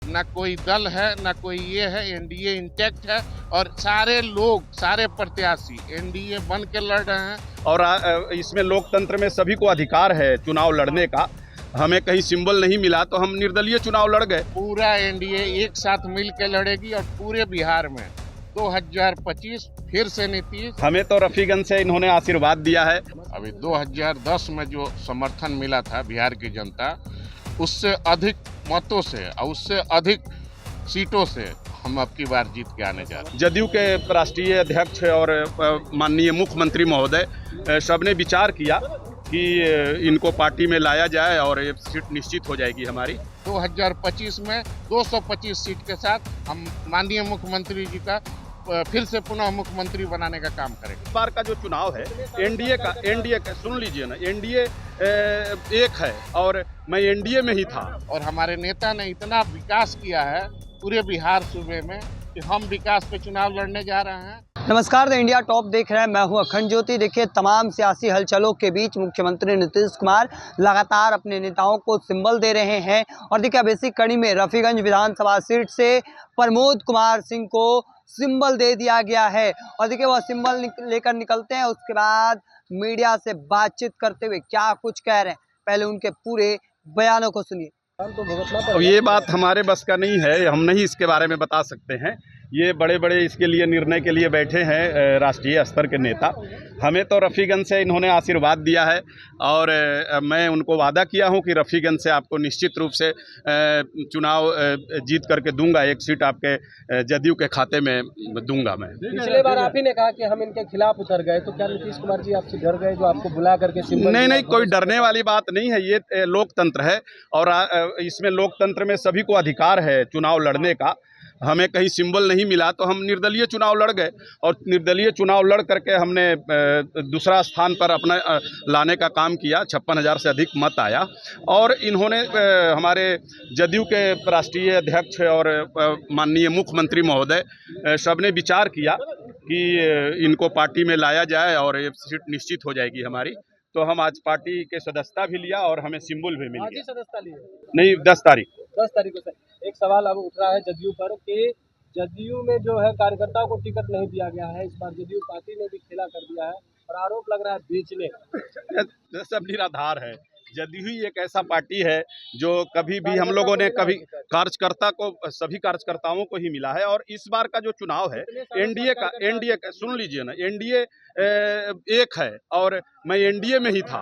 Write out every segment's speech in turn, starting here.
ना कोई दल है, ना कोई ये है, एनडीए इंटैक्ट है और सारे लोग, सारे प्रत्याशी एनडीए बन के लड़ रहे हैं। और इसमें लोकतंत्र में सभी को अधिकार है चुनाव लड़ने का। हमें कहीं सिंबल नहीं मिला तो हम निर्दलीय चुनाव लड़ गए। पूरा एनडीए एक साथ मिल के लड़ेगी और पूरे बिहार में 2025 फिर से नीतीश। हमें तो रफीगंज से इन्होंने आशीर्वाद दिया है। अभी 2010 में जो समर्थन मिला था बिहार की जनता, उससे अधिक मतों से और उससे अधिक सीटों से हम अब की बार जीत के आने जा रहे हैं। जदयू के राष्ट्रीय अध्यक्ष और माननीय मुख्यमंत्री महोदय सबने विचार किया कि इनको पार्टी में लाया जाए और ये सीट निश्चित हो जाएगी हमारी। 2025 में 225 सीट के साथ हम माननीय मुख्यमंत्री जी का फिर से पुनः मुख्यमंत्री बनाने का काम करेंगे। इस बार का जो चुनाव है एनडीए का सुन लीजिए ना, एनडीए एक है और मैं एनडीए में ही था। और हमारे नेता ने इतना विकास किया है पूरे बिहार सूबे में कि हम विकास पे चुनाव लड़ने जा रहे हैं। नमस्कार, द इंडिया टॉप देख रहे हैं। मैं हूं अखंड ज्योति। देखिए, तमाम सियासी हलचलों के बीच मुख्यमंत्री नीतीश कुमार लगातार अपने नेताओं को सिंबल दे रहे हैं। और देखिए, अब इसी कड़ी में रफीगंज विधानसभा सीट से प्रमोद कुमार सिंह को सिंबल दे दिया गया है। और देखिए, वह सिंबल लेकर निकलते हैं। उसके बाद मीडिया से बातचीत करते हुए क्या कुछ कह रहे हैं, पहले उनके पूरे बयानों को सुनिए। अब ये बात हमारे बस का नहीं है, हम नहीं इसके बारे में बता सकते हैं। ये बड़े बड़े इसके लिए निर्णय के लिए बैठे हैं राष्ट्रीय स्तर के नेता। हमें तो रफीगंज से इन्होंने आशीर्वाद दिया है और मैं उनको वादा किया हूं कि रफीगंज से आपको निश्चित रूप से चुनाव जीत करके दूंगा। एक सीट आपके जदयू के खाते में दूंगा मैं। पिछले बार आप ही ने कहा कि हम इनके खिलाफ उतर गए, तो क्या नीतीश कुमार जी आपसे डर गए जो आपको बुला करके सिंबल? नहीं, कोई डरने वाली बात नहीं है। ये लोकतंत्र है और इसमें लोकतंत्र में सभी को अधिकार है चुनाव लड़ने का। हमें कहीं सिंबल नहीं मिला तो हम निर्दलीय चुनाव लड़ गए और निर्दलीय चुनाव लड़ करके हमने दूसरा स्थान पर अपना लाने का काम किया। 56,000 से अधिक मत आया और इन्होंने हमारे जदयू के राष्ट्रीय अध्यक्ष और माननीय मुख्यमंत्री महोदय सबने विचार किया कि इनको पार्टी में लाया जाए और ये सीट निश्चित हो जाएगी हमारी। तो हम आज पार्टी के सदस्यता भी लिया और हमें सिंबल भी मिल गया। सदस्यता लिए? नहीं, 10 तारीख। 10 तारीख को। सर, एक सवाल अब उठ रहा है जदयू पर कि जदयू में जो है कार्यकर्ताओं को टिकट नहीं दिया गया है। इस बार जदयू पार्टी ने भी खेला कर दिया है और आरोप लग रहा है बेचने का। सब निराधार है। जदयू ही एक ऐसा पार्टी है जो कभी भी हम लोगों ने कभी सभी कार्यकर्ताओं को ही मिला है। और इस बार का जो चुनाव है एनडीए का सुन लीजिए ना, एनडीए एक है और मैं एनडीए में ही था।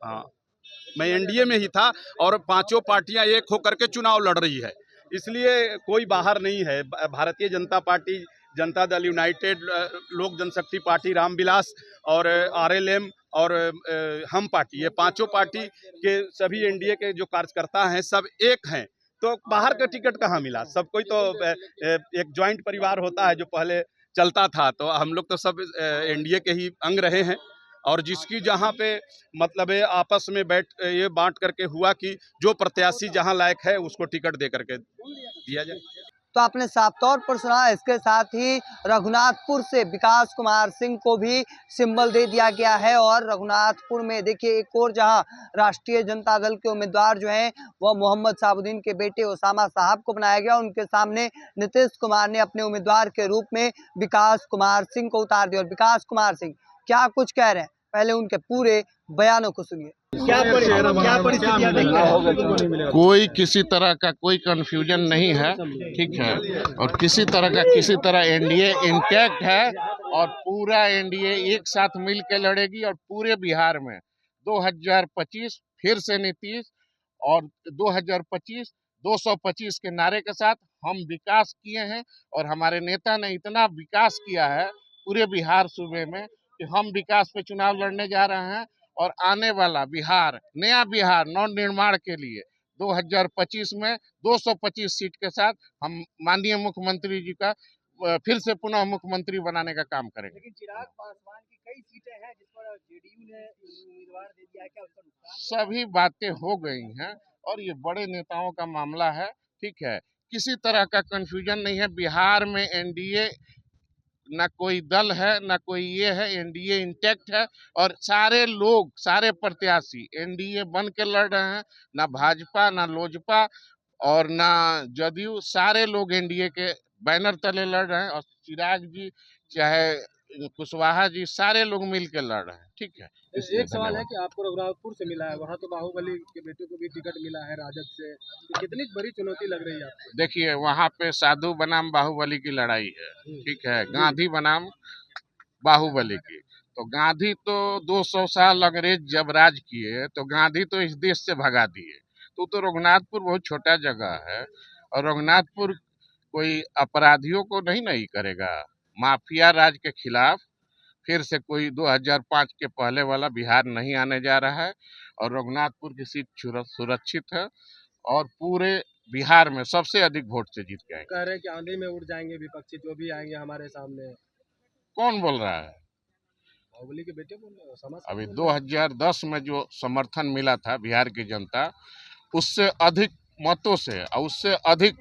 हाँ, मैं एनडीए में ही था और पांचों पार्टियां एक होकर के चुनाव लड़ रही है, इसलिए कोई बाहर नहीं है। भारतीय जनता पार्टी, जनता दल यूनाइटेड, लोक जनशक्ति पार्टी रामविलास और आरएलएम और हम पार्टी, ये पांचों पार्टी के सभी एनडीए के जो कार्यकर्ता हैं सब एक हैं। तो बाहर का टिकट कहाँ मिला? सब कोई तो एक ज्वाइंट परिवार होता है जो पहले चलता था, तो हम लोग तो सब एनडीए के ही अंग रहे हैं। और जिसकी जहाँ पे मतलब आपस में ये बांट करके हुआ कि जो प्रत्याशी जहाँ लायक है उसको टिकट दे करके दिया जाए। तो आपने साफ तौर पर सुना। इसके साथ ही रघुनाथपुर से विकास कुमार सिंह को भी सिंबल दे दिया गया है। और रघुनाथपुर में देखिए, एक और जहां राष्ट्रीय जनता दल के उम्मीदवार जो हैं वह मोहम्मद साबुद्दीन के बेटे ओसामा साहब को बनाया गया। उनके सामने नीतीश कुमार ने अपने उम्मीदवार के रूप में विकास कुमार सिंह को उतार दिया। और विकास कुमार सिंह क्या कुछ कह रहे हैं, पहले उनके पूरे बयानों को सुनिए। क्या परिस्थितियां देख रहे हैं? कोई किसी तरह का कोई कंफ्यूजन नहीं है, ठीक है। और किसी तरह एनडीए इंटैक्ट है और पूरा एनडीए एक साथ मिल के लड़ेगी और पूरे बिहार में 2025 फिर से नीतीश। और 2025 225 के नारे के साथ हम विकास किए हैं और हमारे नेता ने इतना विकास किया है पूरे बिहार सूबे में कि हम विकास पे चुनाव लड़ने जा रहे हैं। और आने वाला बिहार, नया बिहार नव निर्माण के लिए 2025 में 225 सीट के साथ हम माननीय मुख्यमंत्री जी का फिर से पुनः मुख्यमंत्री बनाने का काम करेंगे। लेकिन चिराग पासवान की कई सीटें हैं जिस पर जेडीयू ने उम्मीदवार दे दिया है, क्या उसका नुकसान? सभी बातें हो गई हैं और ये बड़े नेताओं का मामला है, ठीक है। किसी तरह का कंफ्यूजन नहीं है। बिहार में एनडीए, ना कोई दल है, ना कोई ये है, एनडीए इंटैक्ट है और सारे लोग, सारे प्रत्याशी एनडीए बन के लड़ रहे हैं। ना भाजपा, ना लोजपा, और ना जदयू, सारे लोग एनडीए के बैनर तले लड़ रहे हैं। और चिराग जी चाहे कुशवाहा जी, सारे लोग मिल के लड़ रहे हैं। ठीक है, इसलिए एक सवाल है धन्यवाद। कि आपको रघुनाथपुर से मिला है, वहाँ तो बाहुबली के बेटे को भी टिकट मिला है राजद से, तो कितनी बड़ी चुनौती लग रही है आपको? देखिए, वहाँ पे साधु बनाम बाहुबली की लड़ाई है। ठीक है, गांधी बनाम बाहुबली की। तो गांधी तो 200 साल अंग्रेज जब राज किए तो गांधी तो इस देश से भगा दिए। तो रघुनाथपुर बहुत छोटा जगह है, और रघुनाथपुर कोई अपराधियों को नहीं करेगा। माफिया राज के खिलाफ फिर से कोई 2005 के पहले वाला बिहार नहीं आने जा रहा है। और रघुनाथपुर की सीट सुरक्षित है, और पूरे बिहार में सबसे अधिक वोट से जीत के आएंगे। कह रहे हैं कि आंधी में उड़ जाएंगे विपक्षी, जो भी आएंगे हमारे सामने। कौन बोल रहा है? बाहुबली के बेटे बोल रहे हो, समाज अभी बोल रहे 2010 में जो समर्थन मिला था बिहार की जनता, उससे अधिक मतों से और उससे अधिक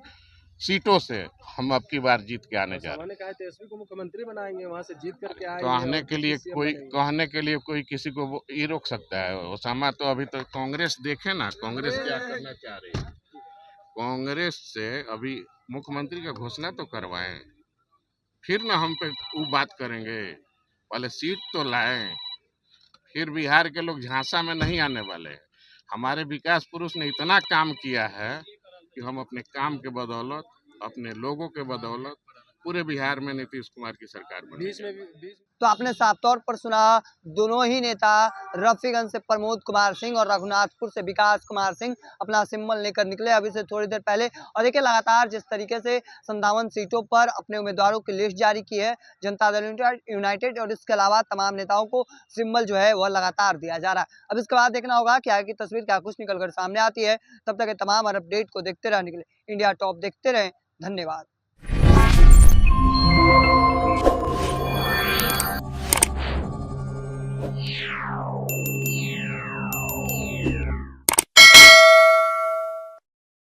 सीटों से हम अब की बार जीत के आने हैं। जा रहे सभा ने कहा है तेजस्वी को मुख्यमंत्री बनाएंगे, वहाँ से जीत करके हैं। आएंगे कहने और के लिए CM कोई बनेंगे। कहने के लिए कोई किसी को ये रोक सकता है? ओसामा तो अभी तो कांग्रेस देखे ना, कांग्रेस क्या करना चाह रही है। कांग्रेस से अभी मुख्यमंत्री का घोषणा तो करवाएं, फिर ना हम पे वो बात करेंगे। पहले सीट तो लाएं, फिर बिहार के लोग झांसा में नहीं आने वाले हैं। हमारे विकास पुरुष ने इतना काम किया है कि हम अपने काम के बदौलत, अपने लोगों के बदौलत पूरे बिहार में नीतीश कुमार की सरकार बनी। बीच में भी तो आपने साफ तौर पर सुना, दोनों ही नेता रफीगंज से प्रमोद कुमार सिंह और रघुनाथपुर से विकास कुमार सिंह अपना सिंबल लेकर निकले अभी से थोड़ी देर पहले। और देखिए लगातार जिस तरीके से 57 सीटों पर अपने उम्मीदवारों की लिस्ट जारी की है जनता दल यूनाइटेड, और इसके अलावा तमाम नेताओं को सिंबल जो है वह लगातार दिया जा रहा है। अब इसके बाद देखना होगा कि आगे की तस्वीर क्या कुछ निकल कर सामने आती है। तब तक ये तमाम अपडेट को देखते रहने के लिए इंडिया टॉप देखते रहें। धन्यवाद।